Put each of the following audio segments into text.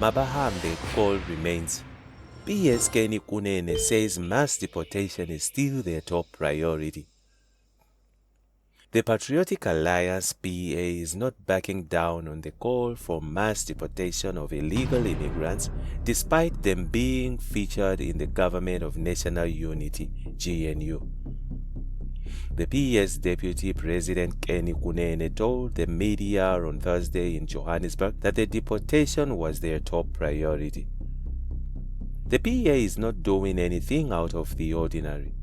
Mabahambe call remains. PS Kenny Kunene says mass deportation is still their top priority. The Patriotic Alliance PA is not backing down on the call for mass deportation of illegal immigrants, despite them being featured in the Government of National Unity (GNU). The PA's Deputy President Kenny Kunene told the media on Thursday in Johannesburg that the deportation was their top priority. The PA is not doing anything out of the ordinary.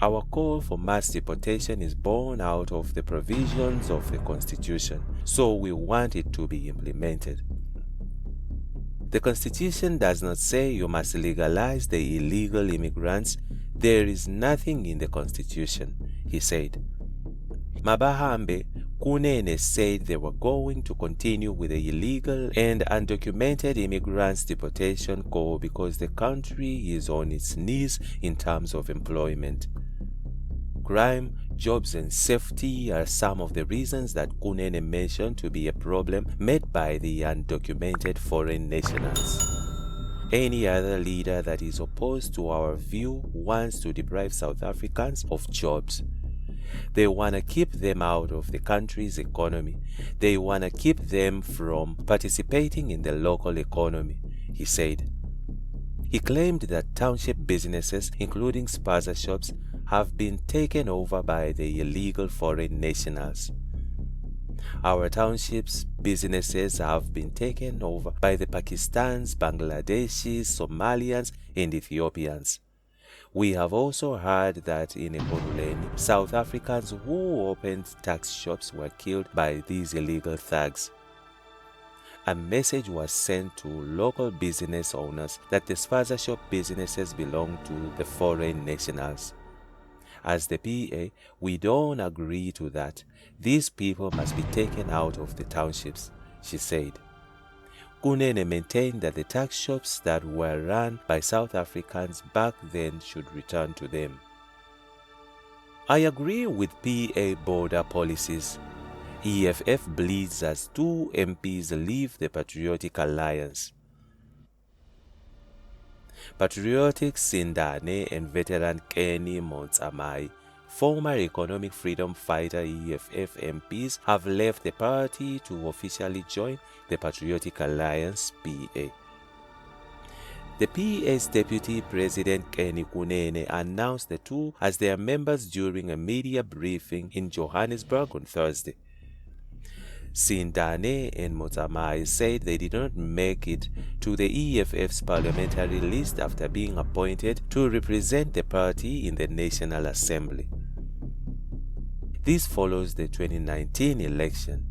Our call for mass deportation is born out of the provisions of the Constitution, so we want it to be implemented. The Constitution does not say you must legalize the illegal immigrants. There is nothing in the Constitution, he said. Mabahambe, Kunene said they were going to continue with the illegal and undocumented immigrants deportation call because the country is on its knees in terms of employment. Crime, jobs and safety are some of the reasons that Kunene mentioned to be a problem made by the undocumented foreign nationals. Any other leader that is opposed to our view wants to deprive South Africans of jobs. They want to keep them out of the country's economy. They want to keep them from participating in the local economy, he said. He claimed that township businesses, including spaza shops, have been taken over by the illegal foreign nationals. Our townships businesses have been taken over by the Pakistans, Bangladeshis, Somalians, and Ethiopians. We have also heard that in Ekurhuleni, South Africans who opened tax shops were killed by these illegal thugs. A message was sent to local business owners that the spaza shop businesses belong to the foreign nationals. As the PA, we don't agree to that. These people must be taken out of the townships, she said. Kunene maintained that the tax shops that were run by South Africans back then should return to them. I agree with PA border policies. EFF bleeds as 2 MPs leave the Patriotic Alliance. Patriotic Sindane and veteran Kenny Kunene, former economic freedom fighter EFF MPs, have left the party to officially join the Patriotic Alliance PA. The PA's Deputy President Kenny Kunene announced the two as their members during a media briefing in Johannesburg on Thursday. Sindane and Kunene said they did not make it to the EFF's parliamentary list after being appointed to represent the party in the National Assembly. This follows the 2019 election.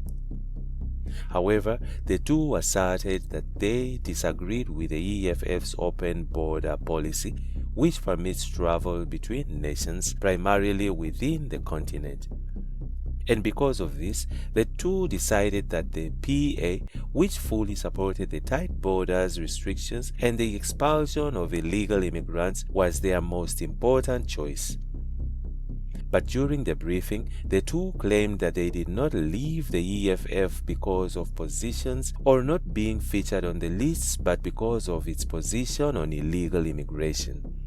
However, the two asserted that they disagreed with the EFF's open border policy, which permits travel between nations primarily within the continent. And because of this, the two decided that the PA, which fully supported the tight borders restrictions and the expulsion of illegal immigrants, was their most important choice. But during the briefing, the two claimed that they did not leave the EFF because of positions or not being featured on the lists, but because of its position on illegal immigration.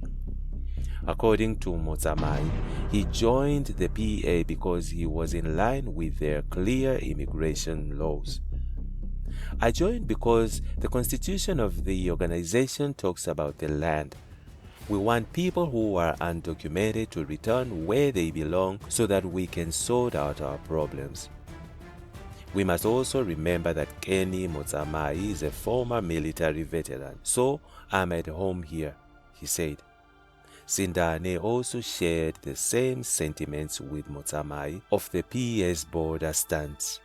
According to Kunene, he joined the PA because he was in line with their clear immigration laws. I joined because the constitution of the organization talks about the land. We want people who are undocumented to return where they belong so that we can sort out our problems. We must also remember that Kenny Kunene is a former military veteran, so I'm at home here, he said. Sindane also shared the same sentiments with Kunene of the PA's border stance.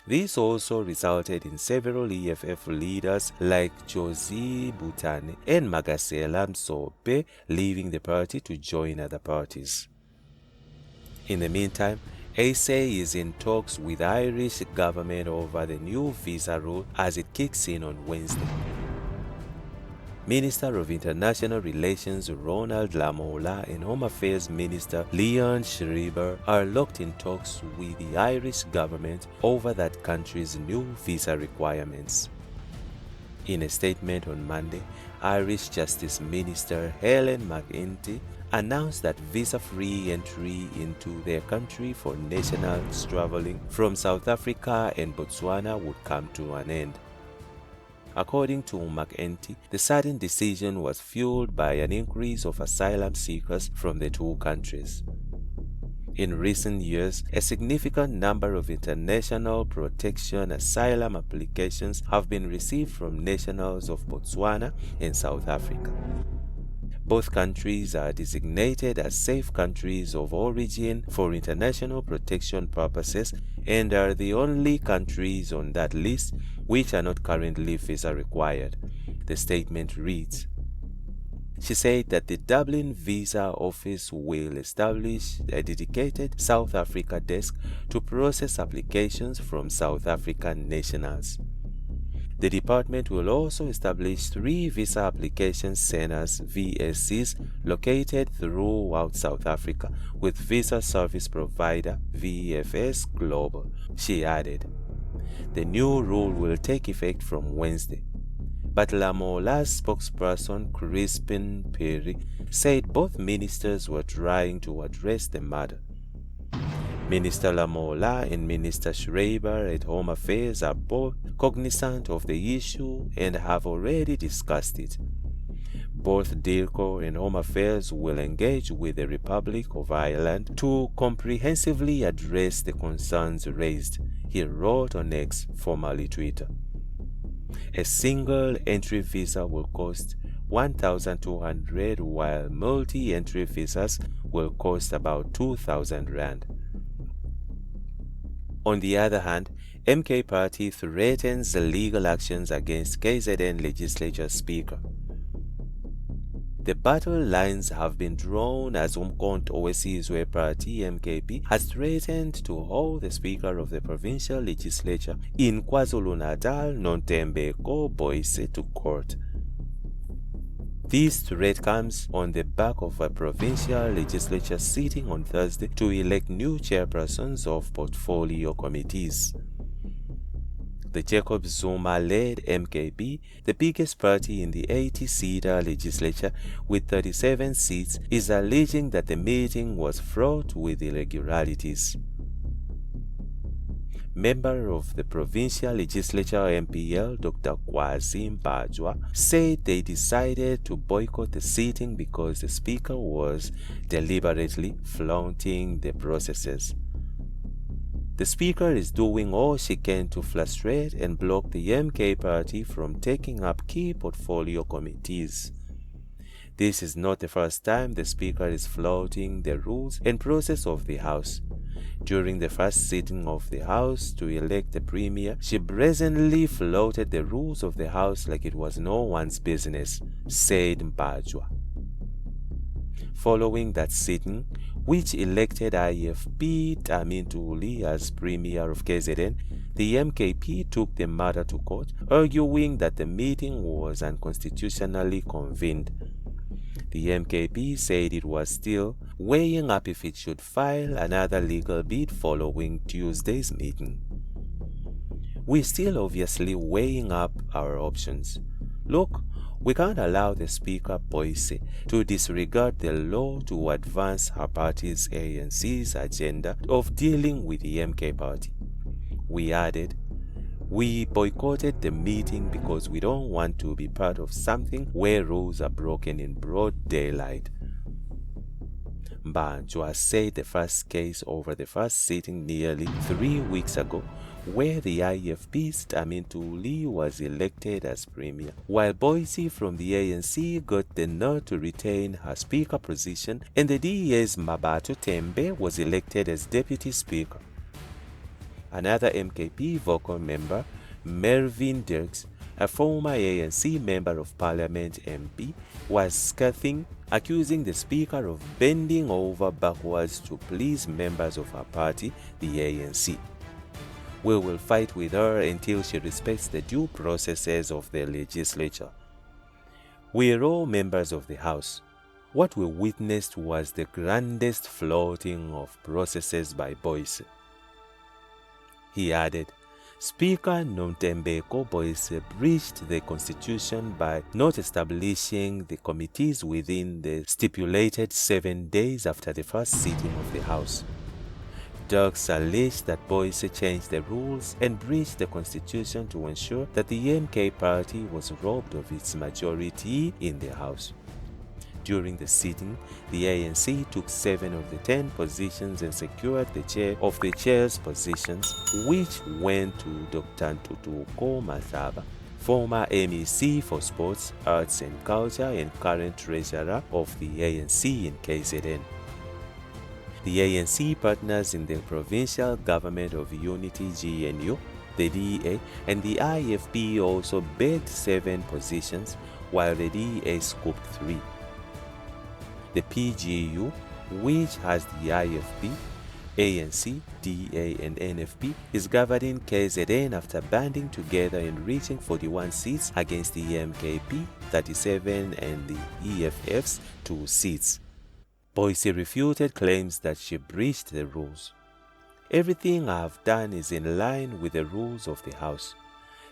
This also resulted in several EFF leaders like Josie Butane and Magasela Msope leaving the party to join other parties. In the meantime, SA is in talks with the Irish government over the new visa rule as it kicks in on Wednesday. Minister of International Relations Ronald Lamola and Home Affairs Minister Leon Schreiber are locked in talks with the Irish government over that country's new visa requirements. In a statement on Monday, Irish Justice Minister Helen McEntee announced that visa-free entry into their country for nationals traveling from South Africa and Botswana would come to an end. According to McEntee, the sudden decision was fueled by an increase of asylum seekers from the two countries. In recent years, a significant number of international protection asylum applications have been received from nationals of Botswana and South Africa. Both countries are designated as safe countries of origin for international protection purposes and are the only countries on that list which are not currently visa required, the statement reads. She said that the Dublin Visa Office will establish a dedicated South Africa desk to process applications from South African nationals. The department will also establish 3 visa application centers (VSCs) located throughout South Africa with visa service provider VFS Global, she added. The new rule will take effect from Wednesday. But Lamola's spokesperson Crispin Perry said both ministers were trying to address the matter. Minister Lamola and Minister Schreiber at Home Affairs are both cognizant of the issue and have already discussed it. Both DIRCO and Home Affairs will engage with the Republic of Ireland to comprehensively address the concerns raised, he wrote on X, formerly Twitter. A single entry visa will cost 1,200 while multi-entry visas will cost about 2,000 rand. On the other hand, MK Party threatens legal actions against KZN Legislature Speaker. The battle lines have been drawn as Umkhonto weSizwe Party MKP has threatened to hold the Speaker of the Provincial Legislature in KwaZulu-Natal, Nontembeko Boyce, to court. This threat comes on the back of a provincial legislature sitting on Thursday to elect new chairpersons of portfolio committees. The Jacob Zuma-led MKP, the biggest party in the 80-seater legislature with 37 seats, is alleging that the meeting was fraught with irregularities. Member of the provincial legislature MPL, Dr. Kwazi Mbajwa, said they decided to boycott the sitting because the speaker was deliberately flaunting the processes. The speaker is doing all she can to frustrate and block the MK party from taking up key portfolio committees. This is not the first time the speaker is flouting the rules and process of the House. During the first sitting of the House to elect the Premier, she brazenly flouted the rules of the House like it was no one's business, said Mbajwa. Following that sitting, which elected IFP Tamin Tuli as Premier of KZN, the MKP took the matter to court, arguing that the meeting was unconstitutionally convened. The MKP said it was still weighing up if it should file another legal bid following Tuesday's meeting. We're still obviously weighing up our options. Look, we can't allow the Speaker Boyce to disregard the law to advance her party's ANC's agenda of dealing with the MK party. We added, we boycotted the meeting because we don't want to be part of something where rules are broken in broad daylight. Mbajwa said the first case over the first sitting nearly 3 weeks ago, where the IFP's Tamin Tuli was elected as Premier, while Boyce from the ANC got the nod to retain her Speaker position and the DA's Mabato Tembe was elected as Deputy Speaker. Another MKP vocal member, Mervyn Dirks, a former ANC Member of Parliament MP, was scathing, accusing the Speaker of bending over backwards to please members of her party, the ANC. We will fight with her until she respects the due processes of the legislature. We are all members of the House. What we witnessed was the grandest flouting of processes by Boyce. He added, Speaker Nontembeko Boyce breached the constitution by not establishing the committees within the stipulated 7 days after the first sitting of the House. Dogs alleged that Boyce changed the rules and breached the constitution to ensure that the MK party was robbed of its majority in the House. During the sitting, the ANC took 7 of the 10 positions and secured the chair of the chair's positions, which went to Dr. Ntutuko Masaba, former MEC for Sports, Arts and Culture and current treasurer of the ANC in KZN. The ANC partners in the Provincial Government of Unity GNU, the DA, and the IFP also begged 7 positions, while the DA scooped 3. The PGU, which has the IFP, ANC, DA and NFP, is governing KZN after banding together and reaching 41 seats against the MKP, 37 and the EFF's 2 seats. Boyce refuted claims that she breached the rules. Everything I have done is in line with the rules of the House.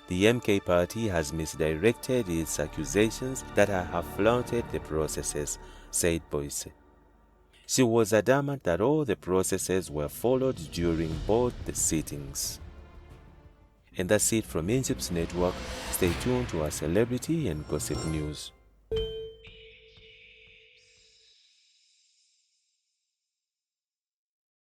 The MK party has misdirected its accusations that I have flaunted the processes, said Boyce. She was adamant that all the processes were followed during both the sittings. And that's it from Injibs Network. Stay tuned to our celebrity and gossip news.